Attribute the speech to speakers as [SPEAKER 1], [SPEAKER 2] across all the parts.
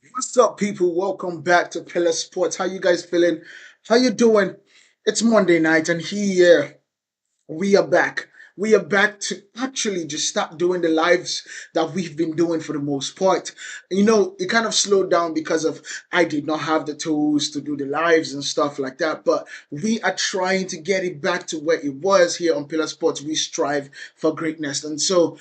[SPEAKER 1] What's up, people? Welcome back to Pillar Sports. How you guys feeling? How you doing? It's Monday night, and here we are back. We are back to actually just start doing the lives that we've been doing for the most part. It kind of slowed down because of I did not have the tools to do the lives and stuff like that. But we are trying to get it back to where it was here on Pillar Sports. We strive for greatness, and so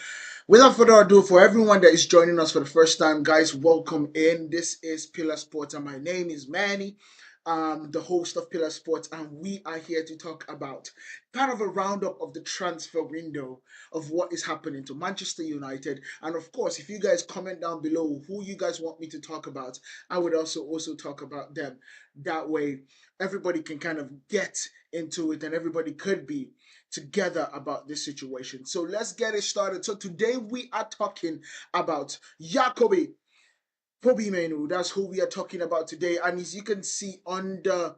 [SPEAKER 1] without further ado, for everyone that is joining us for the first time, guys, welcome in. This is Pillar Sports, and my name is Manny, the host of Pillar Sports, and we are here to talk about kind of a roundup of the transfer window of what is happening to Manchester United. And of course, if you guys comment down below who you guys want me to talk about, I would also talk about them. That way, everybody can kind of get into it, and everybody could be together about this situation. So let's get it started. So today we are talking about Jacobi Kobbie Mainoo. That's who we are talking about today. And as you can see on the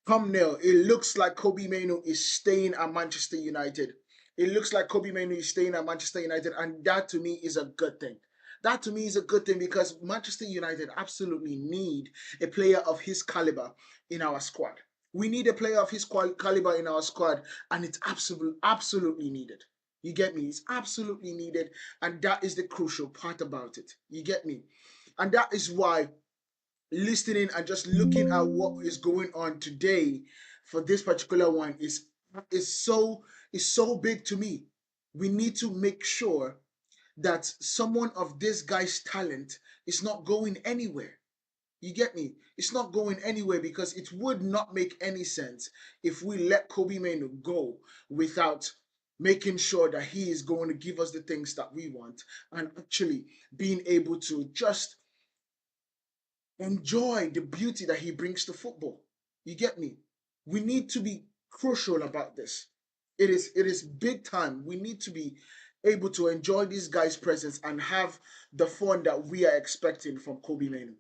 [SPEAKER 1] thumbnail, it looks like Kobbie Mainoo is staying at Manchester United. It looks like Kobbie Mainoo is staying at Manchester United, and that to me is a good thing. That to me is a good thing because Manchester United absolutely need a player of his caliber in our squad. We need a player of his caliber in our squad, and it's absolutely needed. You get me? It's absolutely needed, and that is the crucial part about it. You get me? And that is why listening and just looking at what is going on today for this particular one is so big to me. We need to make sure that someone of this guy's talent is not going anywhere. You get me? It's not going anywhere because it would not make any sense if we let Kobbie Mainoo go without making sure that he is going to give us the things that we want and actually being able to just enjoy the beauty that he brings to football. You get me? We need to be crucial about this. It is big time. We need to be able to enjoy this guy's presence and have the fun that we are expecting from Kobbie Mainoo.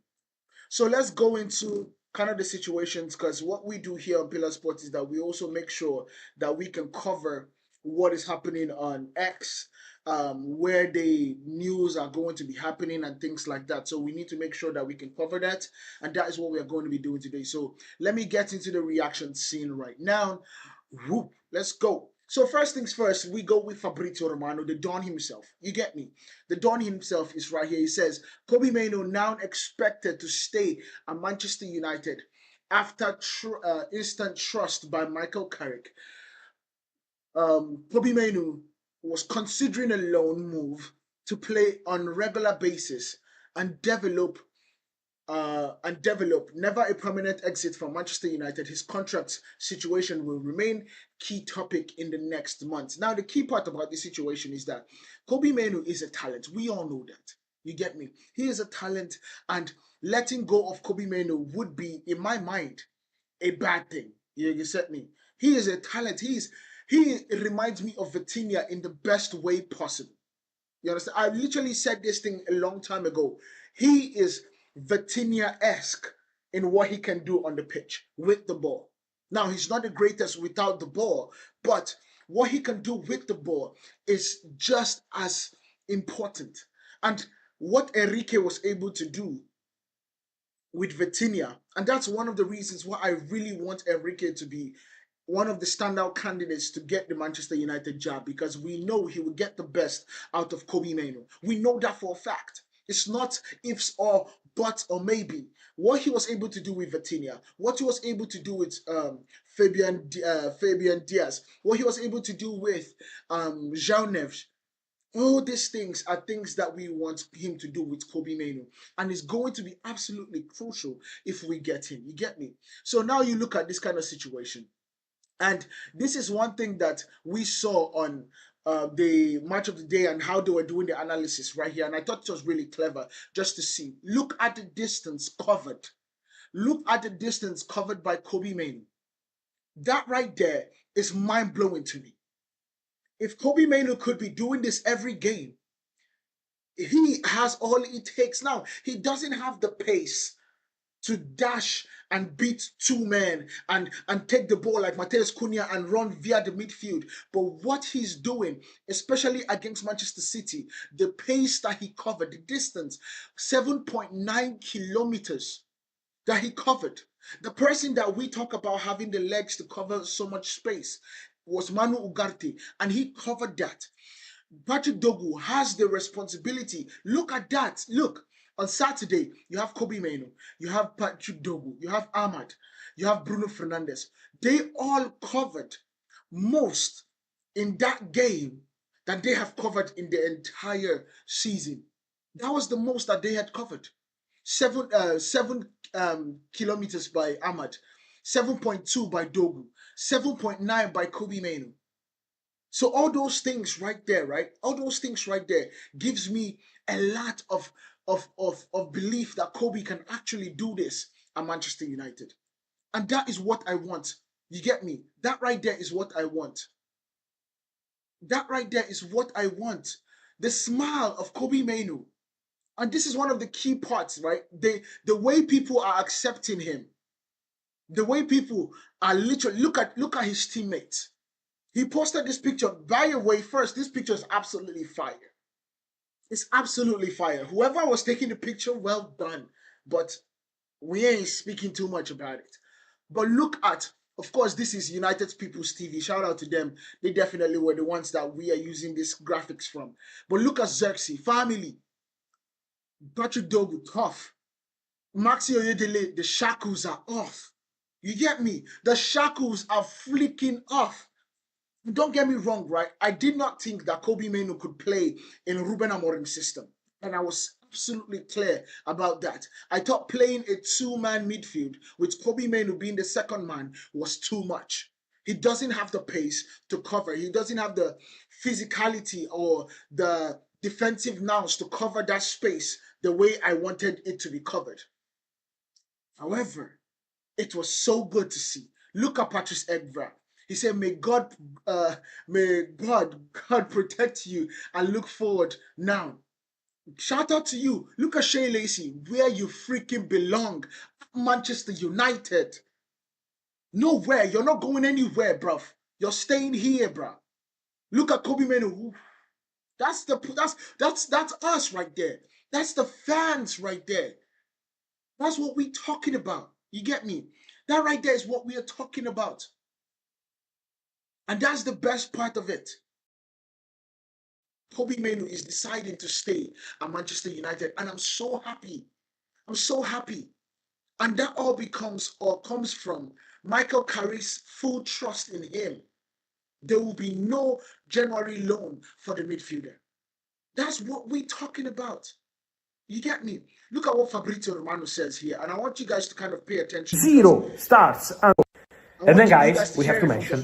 [SPEAKER 1] So let's go into kind of the situations because what we do here on Pillar Sports is that we also make sure that we can cover what is happening on X, where the news are going to be happening and things like that. So we need to make sure that we can cover that, and that is what we are going to be doing today. So let me get into the reaction scene right now. Whoop, let's go. So first things first, we go with Fabrizio Romano, the Don himself. You get me? The Don himself is right here. He says, Kobbie Mainoo now expected to stay at Manchester United after instant trust by Michael Carrick. Kobbie Mainoo was considering a loan move to play on a regular basis and develop never a permanent exit from Manchester United. His contract situation will remain key topic in the next months. Now, the key part about this situation is that Kobbie Mainoo is a talent. We all know that. You get me? He is a talent, and letting go of Kobbie Mainoo would be, in my mind, a bad thing. You set me. He is a talent. He reminds me of Vitinha in the best way possible. You understand? I literally said this thing a long time ago. He is Vitinha-esque in what he can do on the pitch with the ball. Now, he's not the greatest without the ball, but what he can do with the ball is just as important. And what Enrique was able to do with Vitinha, and that's one of the reasons why I really want Enrique to be one of the standout candidates to get the Manchester United job because we know he will get the best out of Kobbie Mainoo. We know that for a fact. It's not ifs or buts or maybe. What he was able to do with Vitinha, what he was able to do with Fabian Diaz, what he was able to do with Jean Neves, all these things are things that we want him to do with Kobbie Mainoo. And it's going to be absolutely crucial if we get him. You get me? So now you look at this kind of situation. And this is one thing that we saw on the match of the day and how they were doing the analysis right here. And I thought it was really clever just to see. Look at the distance covered. Look at the distance covered by Kobbie Mainoo. That right there is mind blowing to me. If Kobbie Mainoo could be doing this every game, he has all it takes now. He doesn't have the pace to dash and beat two men and take the ball like Mateus Cunha and run via the midfield. But what he's doing, especially against Manchester City, the pace that he covered, the distance, 7.9 kilometers that he covered. The person that we talk about having the legs to cover so much space was Manu Ugarte, and he covered that. Patrick Dogu has the responsibility. Look at that. Look, on Saturday, you have Kobbie Mainoo, you have Patrick Dogu, you have Ahmad, you have Bruno Fernandes. They all covered most in that game than they have covered in the entire season. That was the most that they had covered. Seven kilometers by Ahmad, 7.2 by Dogu, 7.9 by Kobbie Mainoo. So all those things right there, right? All those things right there gives me a lot of belief that Kobbie can actually do this at Manchester United. And that is what I want. You get me? That right there is what I want. That right there is what I want. The smile of Kobbie Mainoo. And this is one of the key parts, right? The way people are accepting him. The way people are literally look at his teammates. He posted this picture. By the way, first, this picture is absolutely fire. It's absolutely fire. Whoever was taking the picture, well done. But we ain't speaking too much about it. But look at, of course, this is United People's TV. Shout out to them. They definitely were the ones that we are using these graphics from. But look at Xerxes, family. Patrick Dogu, tough. Maxi Oyedele, the shackles are off. You get me? The shackles are flicking off. Don't get me wrong, right? I did not think that Kobbie Mainoo could play in Ruben Amorim's system. And I was absolutely clear about that. I thought playing a two-man midfield with Kobbie Mainoo being the second man was too much. He doesn't have the pace to cover. He doesn't have the physicality or the defensive nous to cover that space the way I wanted it to be covered. However, it was so good to see. Look at Patrice Evra. He said, may God protect you and look forward now. Shout out to you. Look at Shea Lacey, where you freaking belong. Manchester United. Nowhere. You're not going anywhere, bruv. You're staying here, bruv. Look at Kobbie Mainoo. That's us right there. That's the fans right there. That's what we're talking about. You get me? That right there is what we are talking about. And that's the best part of it. Kobbie Mainoo is deciding to stay at Manchester United, and I'm so happy. I'm so happy. And that all comes from Michael Carrick's full trust in him. There will be no January loan for the midfielder. That's what we're talking about. You get me? Look at what Fabrizio Romano says here, and I want you guys to kind of pay attention.
[SPEAKER 2] Zero starts. And then, guys, we have to mention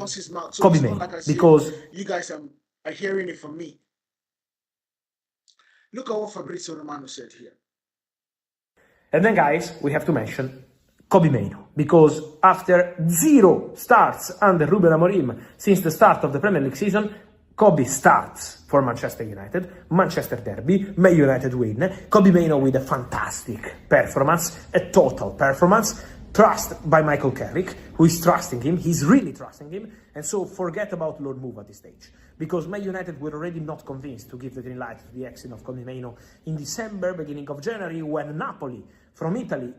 [SPEAKER 2] Kobbie Mainoo, because
[SPEAKER 1] you guys are hearing it from me. Look at what Fabrizio Romano said here.
[SPEAKER 2] And then, guys, we have to mention Kobbie Mainoo, because after 0 starts under Ruben Amorim since the start of the Premier League season, Kobbie starts for Manchester United, Manchester Derby, Man United win, Kobbie Mainoo with a fantastic performance, a total performance, trust by Michael Carrick, who is trusting him, he's really trusting him, and so forget about Lord Move at this stage, because Man United were already not convinced to give the green light to the exit of Kobbie Mainoo in December, beginning of January, when Napoli from Italy,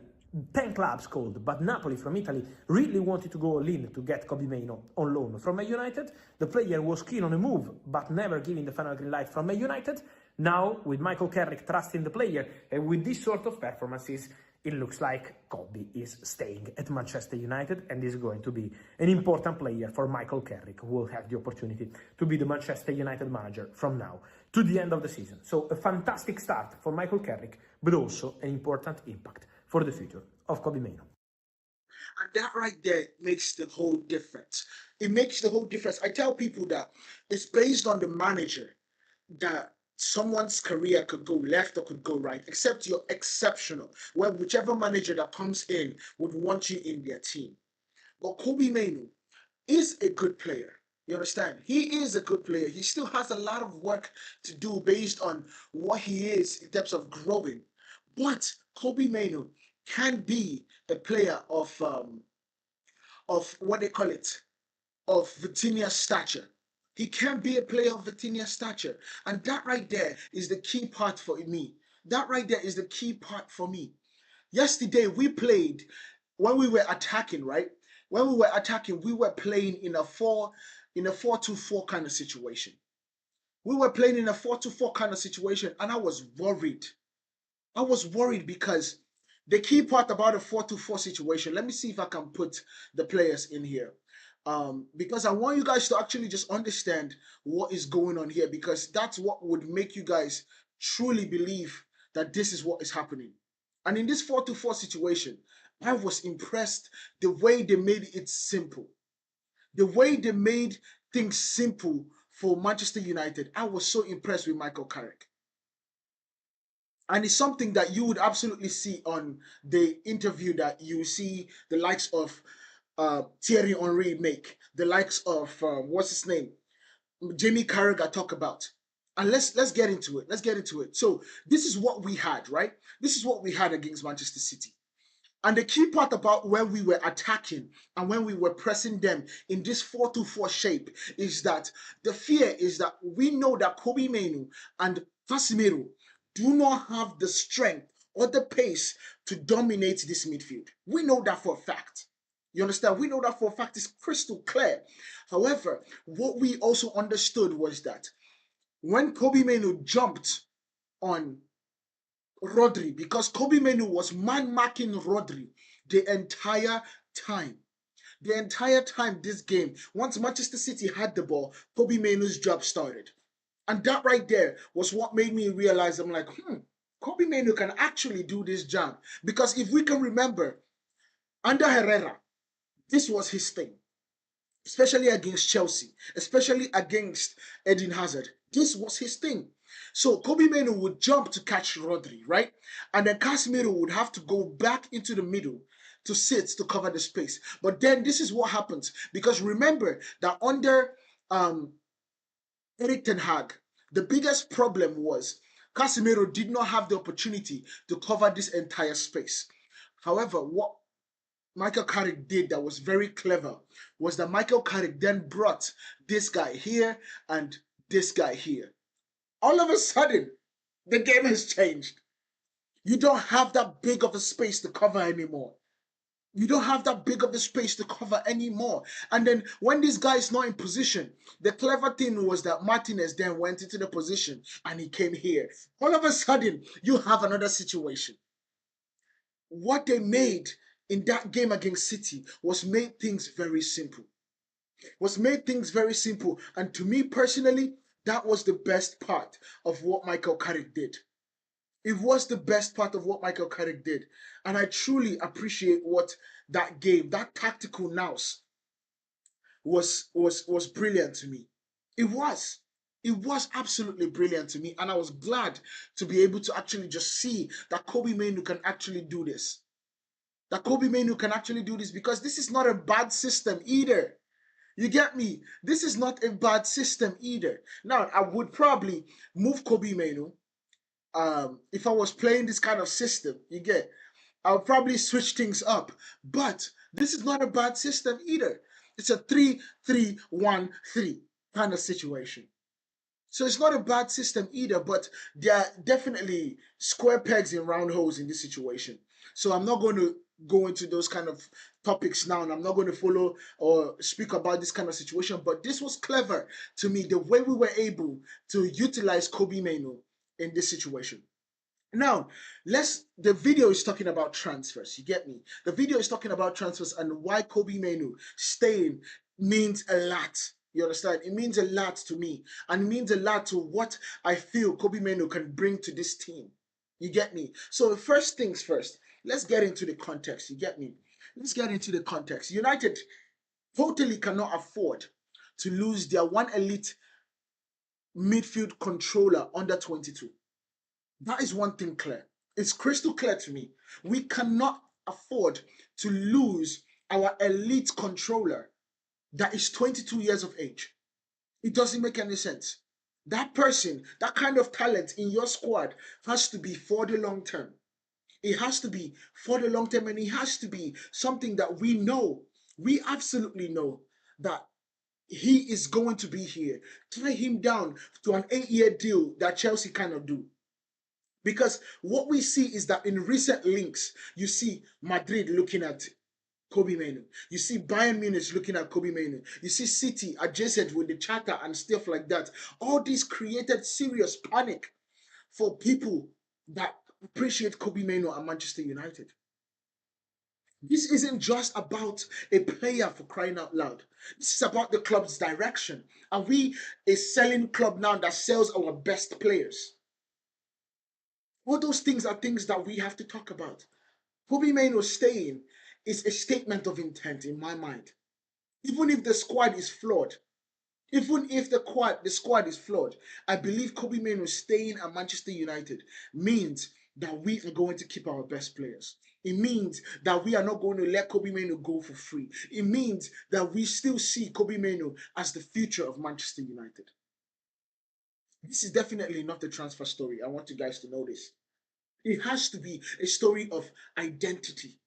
[SPEAKER 2] 10 clubs called, but Napoli from Italy really wanted to go all in to get Kobbie Mainoo on loan from Man United. The player was keen on a move, but never giving the final green light from Man United. Now, with Michael Carrick trusting the player, and with this sort of performances, it looks like Kobbie is staying at Manchester United and is going to be an important player for Michael Carrick, who will have the opportunity to be the Manchester United manager from now to the end of the season. So a fantastic start for Michael Carrick, but also an important impact for the future of Kobbie Mainoo.
[SPEAKER 1] And that right there makes the whole difference. It makes the whole difference. I tell people that it's based on the manager that someone's career could go left or could go right, except you're exceptional. Well, whichever manager that comes in would want you in their team. But Kobbie Mainoo is a good player. You understand? He is a good player. He still has a lot of work to do based on what he is in terms of growing. But Kobbie Mainoo can be a player of what they call it, of Virginia's stature. He can be a player of Virginia's stature. And that right there is the key part for me. That right there is the key part for me. Yesterday we played when we were attacking, right? When we were attacking, we were playing in a 4-2-4 kind of situation. We were playing in a 4-2-4 kind of situation, and I was worried. I was worried because the key part about a 4-2-4 situation, let me see if I can put the players in here. Because I want you guys to actually just understand what is going on here, because that's what would make you guys truly believe that this is what is happening. And in this 4-2-4 situation, I was impressed the way they made it simple. The way they made things simple for Manchester United. I was so impressed with Michael Carrick. And it's something that you would absolutely see on the interview that you see the likes of Thierry Henry make, the likes of what's his name, Jamie Carragher talk about. And let's get into it. Let's get into it. So this is what we had, right? This is what we had against Manchester City. And the key part about when we were attacking and when we were pressing them in this 4-2-4 shape is that the fear is that we know that Kobbie Mainoo and Casemiro do not have the strength or the pace to dominate this midfield. We know that for a fact. You understand? We know that for a fact. It's crystal clear. However, what we also understood was that when Kobbie Mainoo jumped on Rodri, because Kobbie Mainoo was man marking Rodri the entire time. The entire time this game, once Manchester City had the ball, Kobbie Mainoo's job started. And that right there was what made me realize, I'm like, Kobbie Mainoo can actually do this job. Because if we can remember, under Herrera, this was his thing. Especially against Chelsea, especially against Eden Hazard. This was his thing. So Kobbie Mainoo would jump to catch Rodri, right? And then Casemiro would have to go back into the middle to sit to cover the space. But then this is what happens. Because remember that under Erik Ten Hag, the biggest problem was Casemiro did not have the opportunity to cover this entire space. However, what Michael Carrick did that was very clever was that Michael Carrick then brought this guy here and this guy here. All of a sudden, the game has changed. You don't have that big of a space to cover anymore. You don't have that big of a space to cover anymore. And then when this guy is not in position, the clever thing was that Martinez then went into the position and he came here. All of a sudden, you have another situation. What they made in that game against City was made things very simple. Was made things very simple. And to me personally, that was the best part of what Michael Carrick did. It was the best part of what Michael Carrick did. And I truly appreciate what that game, that tactical nous was brilliant to me. It was. It was absolutely brilliant to me. And I was glad to be able to actually just see that Kobbie Mainoo can actually do this. That Kobbie Mainoo can actually do this, because this is not a bad system either. You get me? This is not a bad system either. Now, I would probably move Kobbie Mainoo if I was playing this kind of system. You get? I would probably switch things up. But this is not a bad system either. It's a 3-3-1-3 kind of situation. So it's not a bad system either, but there are definitely square pegs in round holes in this situation. So I'm not going to go into those kind of topics now, and I'm not going to follow or speak about this kind of situation. But this was clever to me, the way we were able to utilize Kobbie Mainoo in this situation. Now, the video is talking about transfers. You get me? The video is talking about transfers and why Kobbie Mainoo staying means a lot. You understand? It means a lot to me, and it means a lot to what I feel Kobbie Mainoo can bring to this team. You get me? So first things first, let's get into the context. You get me? Let's get into the context. United totally cannot afford to lose their one elite midfield controller under 22. That is one thing clear. It's crystal clear to me. We cannot afford to lose our elite controller that is 22 years of age. It doesn't make any sense. That person, that kind of talent in your squad has to be for the long term. It has to be for the long term, and it has to be something that we know, we absolutely know that he is going to be here. Tie him down to an 8-year deal that Chelsea cannot do. Because what we see is that in recent links, you see Madrid looking at Kobbie Mainoo. You see Bayern Munich looking at Kobbie Mainoo. You see City adjacent with the charter and stuff like that. All this created serious panic for people that appreciate Kobbie Mainoo at Manchester United. This isn't just about a player, for crying out loud. This is about the club's direction. Are we a selling club now that sells our best players? All those things are things that we have to talk about. Kobbie Mainoo staying is a statement of intent in my mind. Even if the squad is flawed, even if the squad is flawed, I believe Kobbie Mainoo staying at Manchester United means that we are going to keep our best players. It means that we are not going to let Kobbie Mainoo go for free. It means that we still see Kobbie Mainoo as the future of Manchester United. This is definitely not the transfer story. I want you guys to know this. It has to be a story of identity.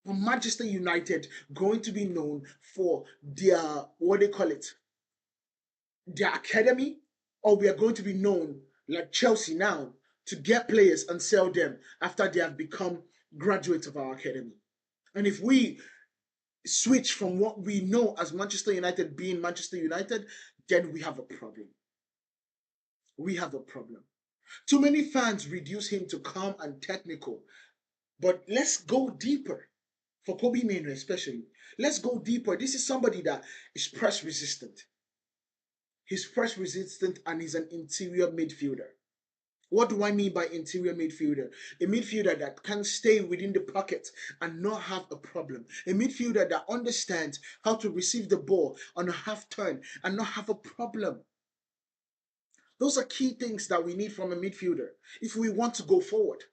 [SPEAKER 1] Manchester United going to be known for their, what they call it, their academy, or we are going to be known like Chelsea now to get players and sell them after they have become graduates of our academy. And if we switch from what we know as Manchester United being Manchester United, then we have a problem. We have a problem. Too many fans reduce him to calm and technical. But let's go deeper. For Kobbie Mainoo especially, let's go deeper. This is somebody that is press resistant. He's press resistant and he's an interior midfielder. What do I mean by interior midfielder? A midfielder that can stay within the pocket and not have a problem. A midfielder that understands how to receive the ball on a half turn and not have a problem. Those are key things that we need from a midfielder if we want to go forward.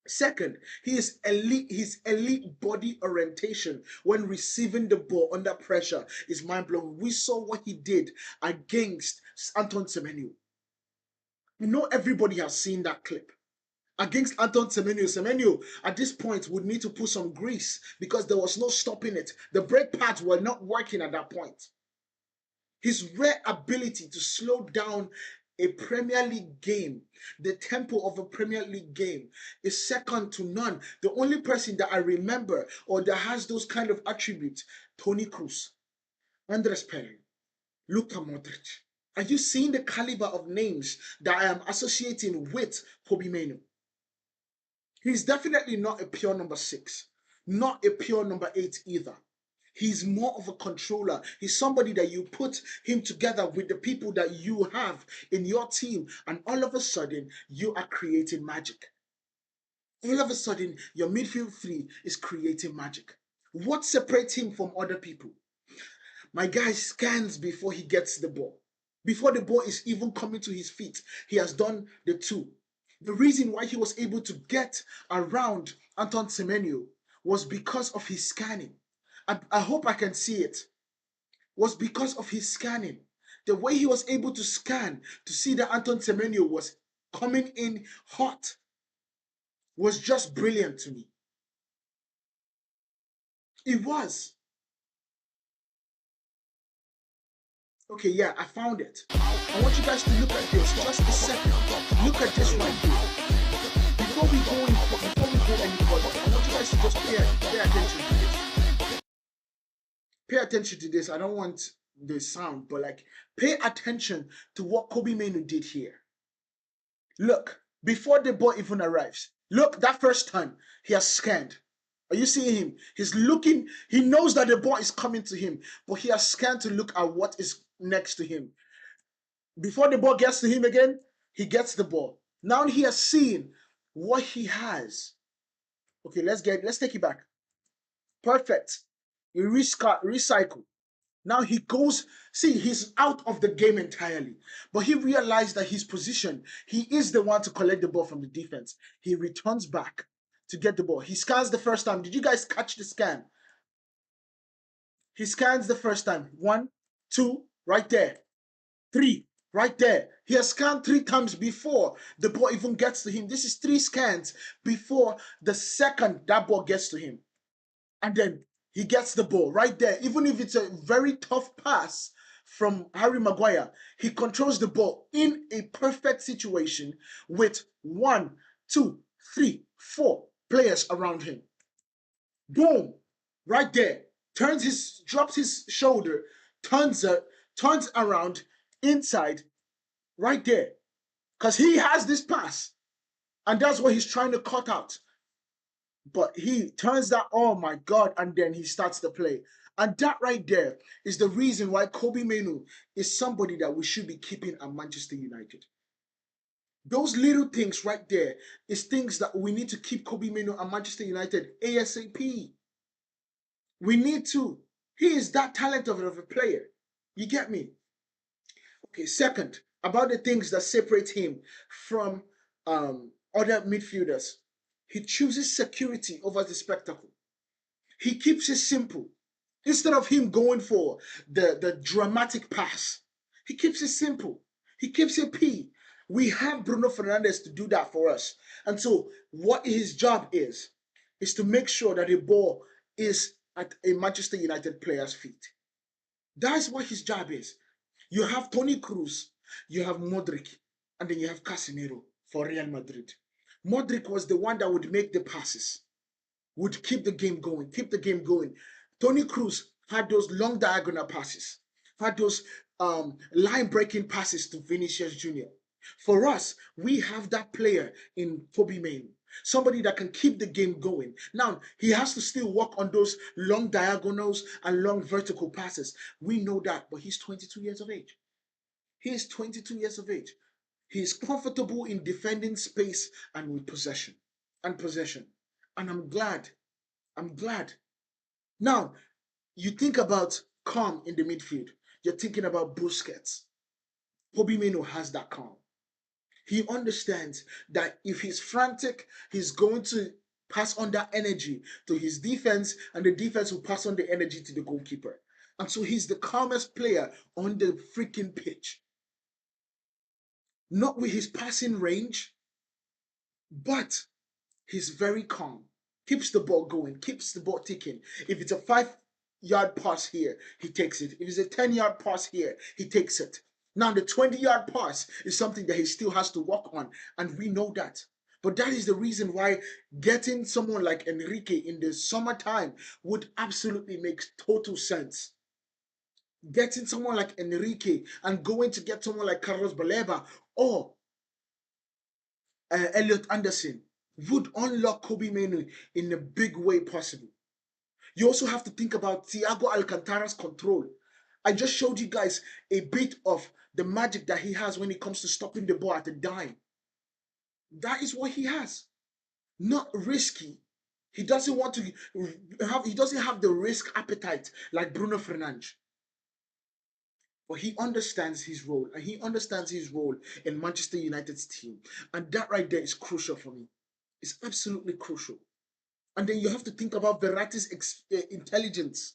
[SPEAKER 1] Second, his elite body orientation when receiving the ball under pressure is mind-blowing. We saw what he did against Anton Semenyo. I know everybody has seen that clip. Against Anton Semenyo, Semenyo at this point would need to put some grease because there was no stopping it. The brake pads were not working at that point. His rare ability to slow down a Premier League game, the tempo of a Premier League game, is second to none. The only person that I remember or that has those kind of attributes, Toni Kroos, Andres Pereira, Luka Modric. Are you seeing the caliber of names that I am associating with Kobbie Mainoo? He's definitely not a pure number 6, not a pure number 8 either. He's more of a controller. He's somebody that you put him together with the people that you have in your team, and all of a sudden, you are creating magic. All of a sudden, your midfield three is creating magic. What separates him from other people? My guy scans before he gets the ball. Before the ball is even coming to his feet, he has done the two. The reason why he was able to get around Anton Semenyo was because of his scanning. I hope I can see it. Was because of his scanning. The way he was able to scan to see that Anton Semenyo was coming in hot was just brilliant to me. It was. Okay, yeah, I found it. I want you guys to look at this just a second. Look at this right here. Before we go any further, I want you guys to just pay attention to this. Pay attention to this. I don't want the sound, but like, pay attention to what Kobbie Mainoo did here. Look, before the ball even arrives, look, that first time he has scanned. Are you seeing him? He's looking, he knows that the ball is coming to him, but he has scanned to look at what is next to him. Before the ball gets to him again, he gets the ball. Now he has seen what he has. Okay, let's take it back. Perfect. You recycle. Now he goes, see, he's out of the game entirely. But he realized that his position, he is the one to collect the ball from the defense. He returns back to get the ball. He scans the first time. Did you guys catch the scan? He scans the first time. 1, 2, right there. 3, right there. He has scanned 3 times before the ball even gets to him. This is 3 scans before the second that ball gets to him. And then he gets the ball right there. Even if it's a very tough pass from Harry Maguire, he controls the ball in a perfect situation with 1, 2, 3, 4 players around him. Boom! Right there. Drops his shoulder, turns around inside, right there. Because he has this pass. And that's what he's trying to cut out. But he turns that, oh my God, and then he starts the play. And that right there is the reason why Kobbie Mainoo is somebody that we should be keeping at Manchester United. Those little things right there is things that we need to keep Kobbie Mainoo at Manchester United ASAP. We need to. He is that talented of a player. You get me? Okay, second, about the things that separate him from other midfielders. He chooses security over the spectacle. He keeps it simple. Instead of him going for the dramatic pass, he keeps it simple. He keeps it P. We have Bruno Fernandes to do that for us. And so what his job is to make sure that the ball is at a Manchester United player's feet. That's what his job is. You have Toni Kroos, you have Modric, and then you have Casemiro for Real Madrid. Modric was the one that would make the passes, would keep the game going, keep the game going. Toni Kroos had those long diagonal passes, had those line-breaking passes to Vinicius Jr. For us, we have that player in Kobbie Mainoo, somebody that can keep the game going. Now, he has to still work on those long diagonals and long vertical passes. We know that, but he's 22 years of age. He is 22 years of age. He is comfortable in defending space and with possession. And I'm glad. I'm glad. Now, you think about calm in the midfield. You're thinking about Busquets. Kobbie Mainoo has that calm. He understands that if he's frantic, he's going to pass on that energy to his defense, and the defense will pass on the energy to the goalkeeper. And so he's the calmest player on the freaking pitch. Not with his passing range, but he's very calm. Keeps the ball going, keeps the ball ticking. If it's a 5-yard pass here, he takes it. If it's a 10-yard pass here, he takes it. Now, the 20-yard pass is something that he still has to work on, and we know that. But that is the reason why getting someone like Enrique in the summertime would absolutely make total sense. Getting someone like Enrique and going to get someone like Carlos Baleba or Elliot Anderson would unlock Kobbie Mainoo in a big way possible. You also have to think about Thiago Alcantara's control. I just showed you guys a bit of the magic that he has when it comes to stopping the ball at a dime. That is what he has. Not risky. He doesn't want to he doesn't have the risk appetite like Bruno Fernandes. But he understands his role, and he understands his role in Manchester United's team. And that right there is crucial for me. It's absolutely crucial. And then you have to think about Verratti's intelligence.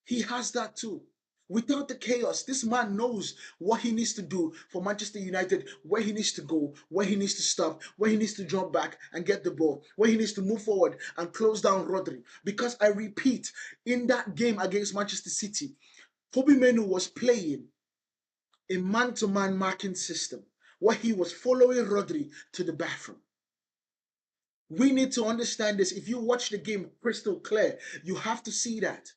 [SPEAKER 1] He has that too. Without the chaos, this man knows what he needs to do for Manchester United, where he needs to go, where he needs to stop, where he needs to jump back and get the ball, where he needs to move forward and close down Rodri. Because I repeat, in that game against Manchester City, Kobbie Mainoo was playing a man-to-man marking system where he was following Rodri to the bathroom. We need to understand this. If you watch the game crystal clear, you have to see that.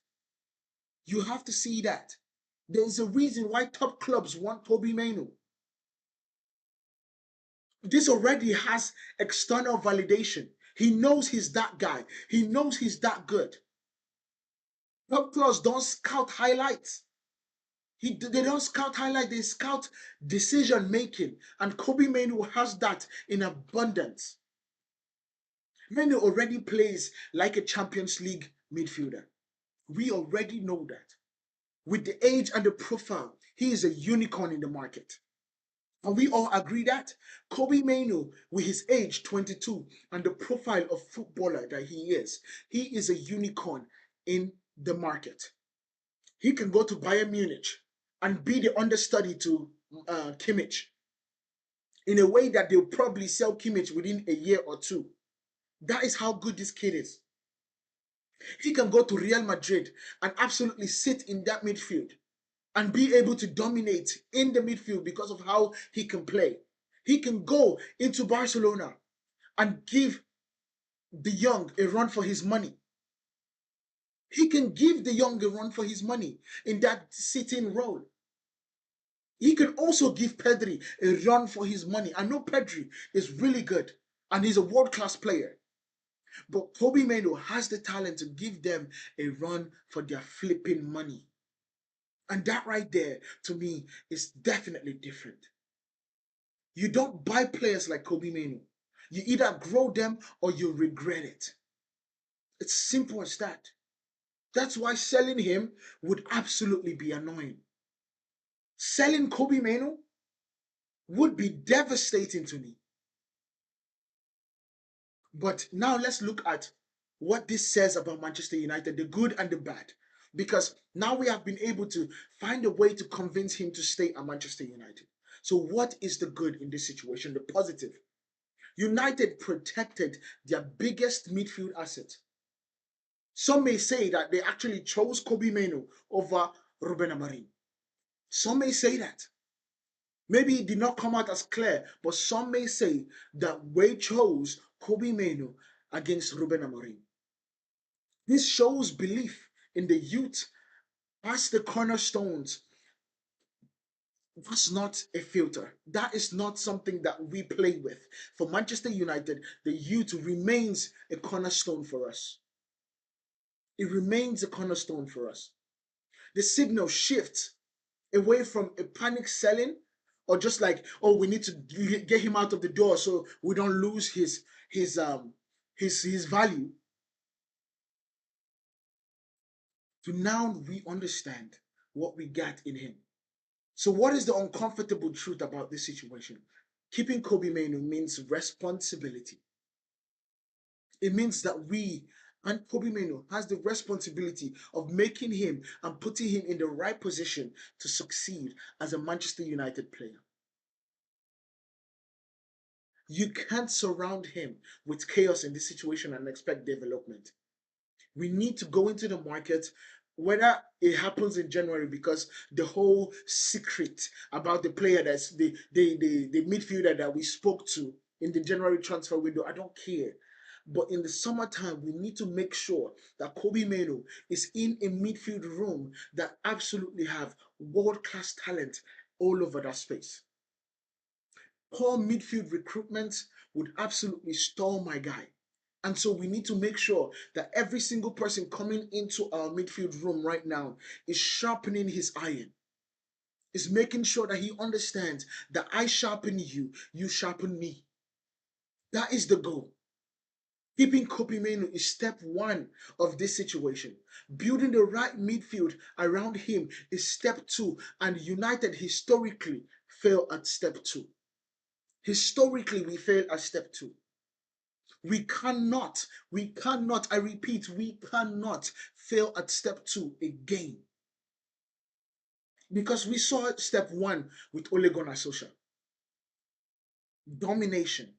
[SPEAKER 1] You have to see that. There's a reason why top clubs want Kobbie Mainoo. This already has external validation. He knows he's that guy. He knows he's that good. Top clubs don't scout highlights. They don't scout highlights, they scout decision making. And Kobbie Mainoo has that in abundance. Mainoo already plays like a Champions League midfielder. We already know that. With the age and the profile, he is a unicorn in the market. And we all agree that Kobbie Mainoo, with his age 22 and the profile of footballer that he is a unicorn in the market. He can go to Bayern Munich and be the understudy to Kimmich. in a way that they'll probably sell Kimmich within a year or two. That is how good this kid is. He can go to Real Madrid and absolutely sit in that midfield and be able to dominate in the midfield because of how he can play. He can go into Barcelona and give the young a run for his money. He can give the young a run for his money in that sitting role. He can also give Pedri a run for his money. I know Pedri is really good and he's a world-class player. But Kobbie Mainoo has the talent to give them a run for their flipping money. And that right there, to me, is definitely different. You don't buy players like Kobbie Mainoo. You either grow them or you regret it. It's simple as that. That's why selling him would absolutely be annoying. Selling Kobbie Mainoo would be devastating to me. But now let's look at what this says about Manchester United, the good and the bad. Because now we have been able to find a way to convince him to stay at Manchester United. So what is the good in this situation, the positive? United protected their biggest midfield asset. Some may say that they actually chose Kobbie Mainoo over Ruben Amorim. Some may say that. Maybe it did not come out as clear, but some may say that we chose Kobbie Mainoo against Ruben Amorim. This shows belief in the youth as the cornerstones. That's not a filter. That is not something that we play with. For Manchester United, the youth remains a cornerstone for us. It remains a cornerstone for us. The signal shifts away from a panic selling or just like, oh, we need to get him out of the door so we don't lose his value. So now we understand what we got in him. So what is the uncomfortable truth about this situation? Keeping Kobbie Mainoo means responsibility. It means that we and Kobbie Mainoo has the responsibility of making him and putting him in the right position to succeed as a Manchester United player. You can't surround him with chaos in this situation and expect development. We need to go into the market, whether it happens in January, because the whole secret about the player that's the midfielder that we spoke to in the January transfer window, I don't care. But in the summertime, we need to make sure that Kobbie Mainoo is in a midfield room that absolutely have world-class talent all over that space. Poor midfield recruitment would absolutely stall my guy. And so we need to make sure that every single person coming into our midfield room right now is sharpening his iron, is making sure that he understands that I sharpen you, you sharpen me. That is the goal. Keeping Kobbie Mainoo is step one of this situation. Building the right midfield around him is step two, and United historically fail at step two. Historically, we fail at step two. We cannot, I repeat, we cannot fail at step two again. Because we saw step one with Ole Gunnar Solskjaer. Domination,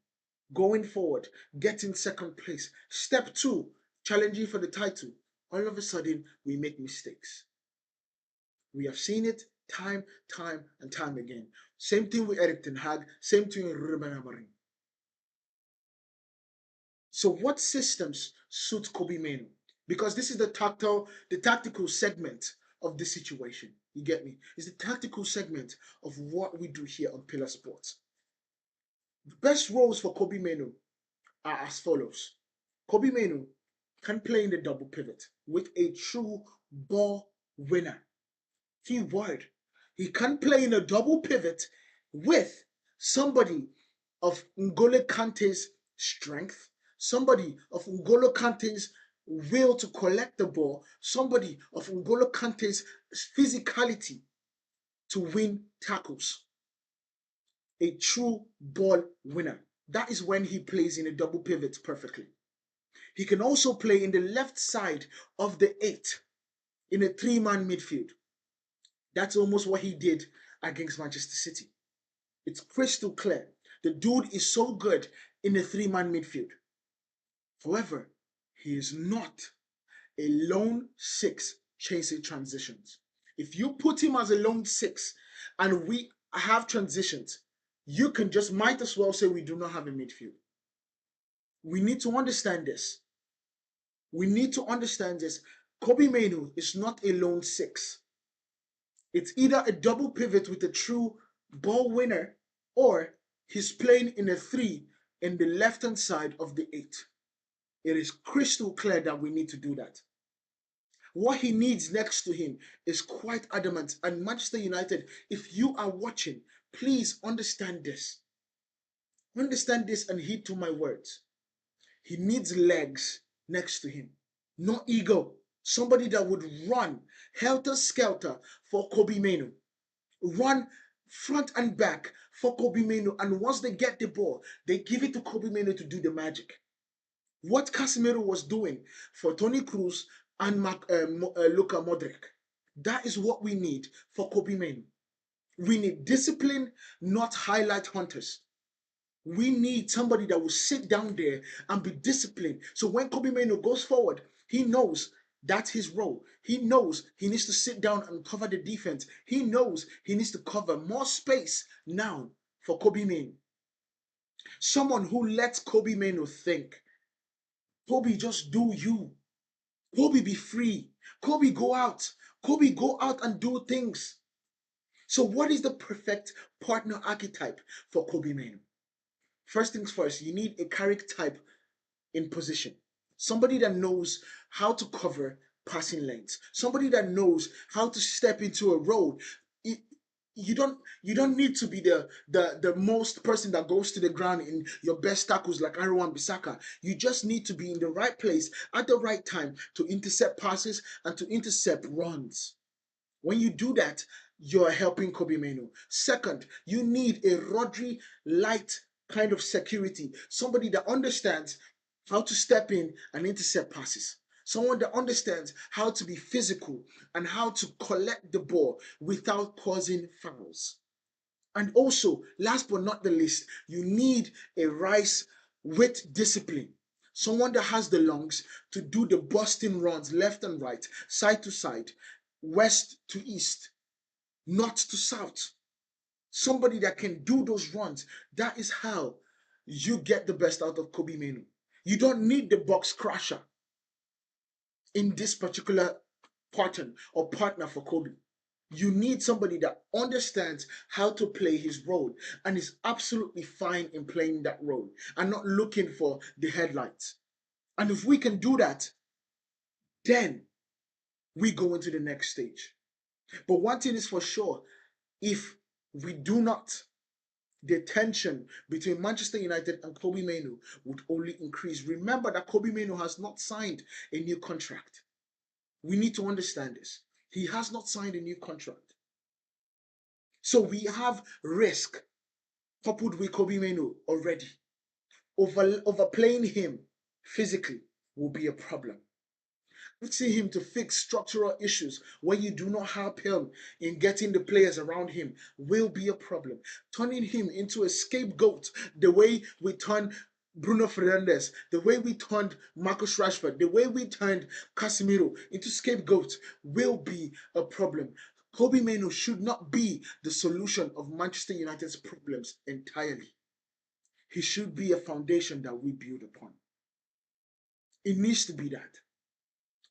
[SPEAKER 1] going forward, getting second place. Step two, challenging for the title. All of a sudden, we make mistakes. We have seen it time and time again. Same thing with Erik ten Hag, same thing with Ruben Amorim. So what systems suit Kobbie Mainoo? Because this is the tactical segment of this situation. You get me? It's the tactical segment of what we do here on Pillar Sports. The best roles for Kobbie Mainoo are as follows. Kobbie Mainoo can play in the double pivot with a true ball winner. Key word. He can play in a double pivot with somebody of N'Golo Kante's strength, somebody of N'Golo Kante's will to collect the ball, somebody of N'Golo Kante's physicality to win tackles. A true ball winner. That is when he plays in a double pivot perfectly. He can also play in the left side of the 8 in a 3-man midfield. That's almost what he did against Manchester City. It's crystal clear. The dude is so good in a three-man midfield. However, he is not a lone six chasing transitions. If you put him as a lone six and we have transitions, you can just might as well say we do not have a midfield. We need to understand this. We need to understand this. Kobbie Mainoo is not a lone six. It's either a double pivot with a true ball winner, or he's playing in a three in the left-hand side of the eight. It is crystal clear that we need to do that. What he needs next to him is quite adamant. And Manchester United, if you are watching, please understand this. Understand this and heed to my words. He needs legs next to him, not ego. Somebody that would run helter-skelter for Kobbie Mainoo. Run front and back for Kobbie Mainoo. And once they get the ball, they give it to Kobbie Mainoo to do the magic. What Casemiro was doing for Toni Kroos and Luka Modric. That is what we need for Kobbie Mainoo. We need discipline, not highlight hunters. We need somebody that will sit down there and be disciplined. So when Kobbie Mainoo goes forward, he knows that's his role. He knows he needs to sit down and cover the defense. He knows he needs to cover more space now for Kobbie Mainoo. Someone who lets Kobbie Mainoo think. Kobbie, just do you. Kobbie, be free. Kobbie, go out. Kobbie, go out and do things. So what is the perfect partner archetype for Kobbie Mainoo? First things first, you need a character type in position. Somebody that knows how to cover passing lanes. Somebody that knows how to step into a role. You don't need to be the most person that goes to the ground in your best tackles like Aaron Wan-Bissaka. You just need to be in the right place at the right time to intercept passes and to intercept runs. When you do that, you're helping Kobbie Mainoo. Second, you need a Rodri light kind of security. Somebody that understands how to step in and intercept passes. Someone that understands how to be physical and how to collect the ball without causing fouls. And also, last but not the least, you need a Rice with discipline. Someone that has the lungs to do the busting runs left and right, side to side, west to east, north to south. Somebody that can do those runs. That is how you get the best out of Kobbie Mainoo. You don't need the box crusher in this particular pattern or partner for Kobbie. You need somebody that understands how to play his role and is absolutely fine in playing that role and not looking for the headlights. And if we can do that, then we go into the next stage. But one thing is for sure, if we do not, the tension between Manchester United and Kobbie Mainoo would only increase. Remember that Kobbie Mainoo has not signed a new contract. We need to understand this. He has not signed a new contract. So we have risk coupled with Kobbie Mainoo already. Overplaying him physically will be a problem. See him to fix structural issues when you do not help him in getting the players around him will be a problem. Turning him into a scapegoat the way we turned Bruno Fernandes, the way we turned Marcus Rashford, the way we turned Casemiro into scapegoats will be a problem. Kobbie Mainoo should not be the solution of Manchester United's problems entirely. He should be a foundation that we build upon. It needs to be that.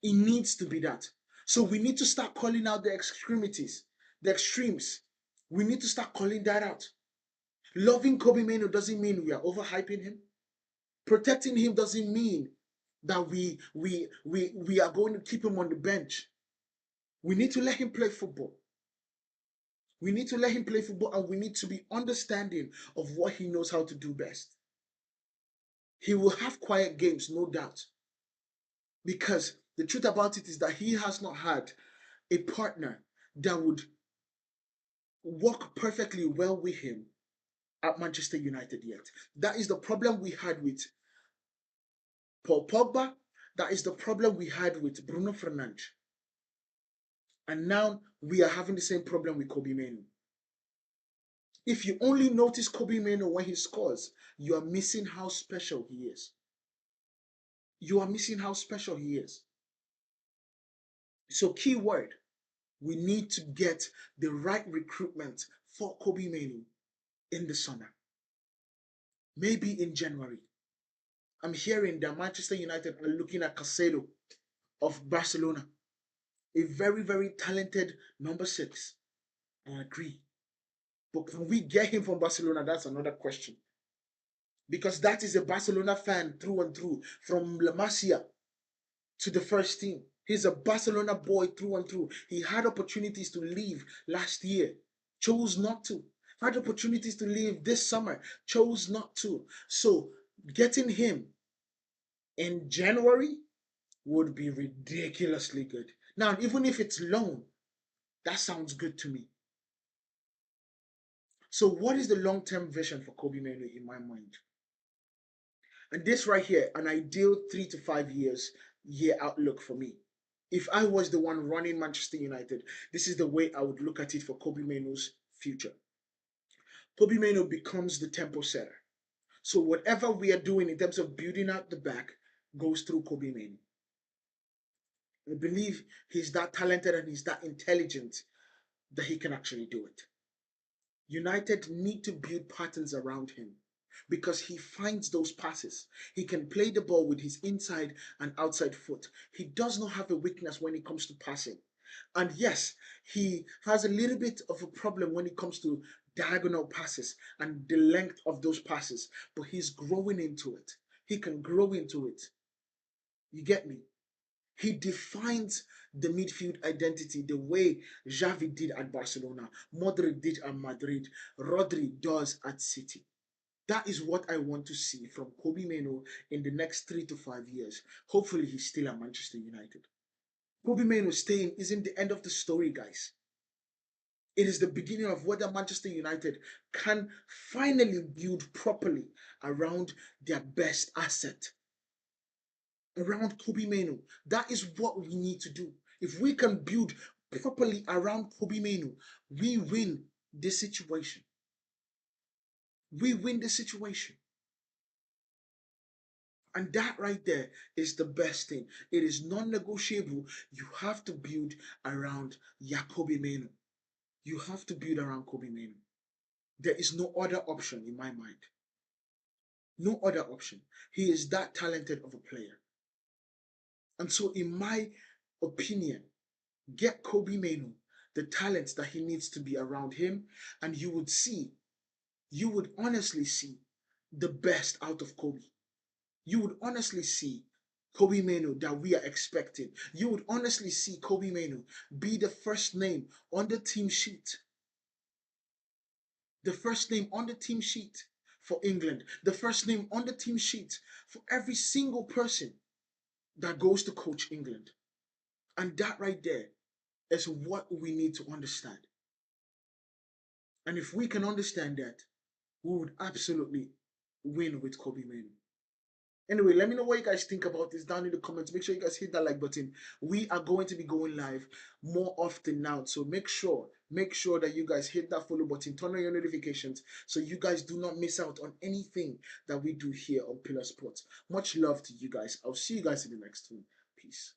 [SPEAKER 1] It needs to be that. So we need to start calling out the extremities, the extremes. We need to start calling that out. Loving Kobbie Mainoo doesn't mean we are overhyping him. Protecting him doesn't mean that we are going to keep him on the bench. We need to let him play football. We need to let him play football, and we need to be understanding of what he knows how to do best. He will have quiet games, no doubt. Because the truth about it is that he has not had a partner that would work perfectly well with him at Manchester United yet. That is the problem we had with Paul Pogba. That is the problem we had with Bruno Fernandes. And now we are having the same problem with Kobbie Mainoo. If you only notice Kobbie Mainoo when he scores, you are missing how special he is. You are missing how special he is. So, key word, we need to get the right recruitment for Kobbie Mainoo in the summer. Maybe in January. I'm hearing that Manchester United are looking at Caicedo of Barcelona, a very, very talented number 6. I agree. But can we get him from Barcelona? That's another question. Because that is a Barcelona fan through and through, from La Masia to the first team. He's a Barcelona boy through and through. He had opportunities to leave last year, chose not to. Had opportunities to leave this summer, chose not to. So getting him in January would be ridiculously good. Now, even if it's loan, that sounds good to me. So what is the long-term vision for Kobbie Mainoo in my mind? And this right here, an ideal 3 to 5 year outlook for me. If I was the one running Manchester United, this is the way I would look at it for Kobbie Mainoo's future. Kobbie Mainoo becomes the tempo setter. So whatever we are doing in terms of building out the back goes through Kobbie Mainoo. I believe he's that talented and he's that intelligent that he can actually do it. United need to build patterns around him because he finds those passes. He can play the ball with his inside and outside foot. He does not have a weakness when it comes to passing. And yes, he has a little bit of a problem when it comes to diagonal passes and the length of those passes, but he's growing into it. He can grow into it. You get me? He defines the midfield identity the way Xavi did at Barcelona, Modric did at Madrid, Rodri does at City. That is what I want to see from Kobbie Mainoo in the next 3 to 5 years. Hopefully, he's still at Manchester United. Kobbie Mainoo staying isn't the end of the story, guys. It is the beginning of whether Manchester United can finally build properly around their best asset, around Kobbie Mainoo. That is what we need to do. If we can build properly around Kobbie Mainoo, we win the situation. We win the situation. And that right there is the best thing. It is non-negotiable. You have to build around Kobbie Mainoo. You have to build around Kobbie Mainoo. There is no other option in my mind. No other option. He is that talented of a player. And so in my opinion, get Kobbie Mainoo the talents that he needs to be around him, and you would honestly see the best out of Kobbie. You would honestly see Kobbie Mainoo that we are expecting. You would honestly see Kobbie Mainoo be the first name on the team sheet. The first name on the team sheet for England. The first name on the team sheet for every single person that goes to coach England. And that right there is what we need to understand. And if we can understand that, we would absolutely win with Kobbie Mainoo. Anyway, let me know what you guys think about this down in the comments. Make sure you guys hit that like button. We are going to be going live more often now. So make sure that you guys hit that follow button, turn on your notifications so you guys do not miss out on anything that we do here on Pillar Sports. Much love to you guys. I'll see you guys in the next one. Peace.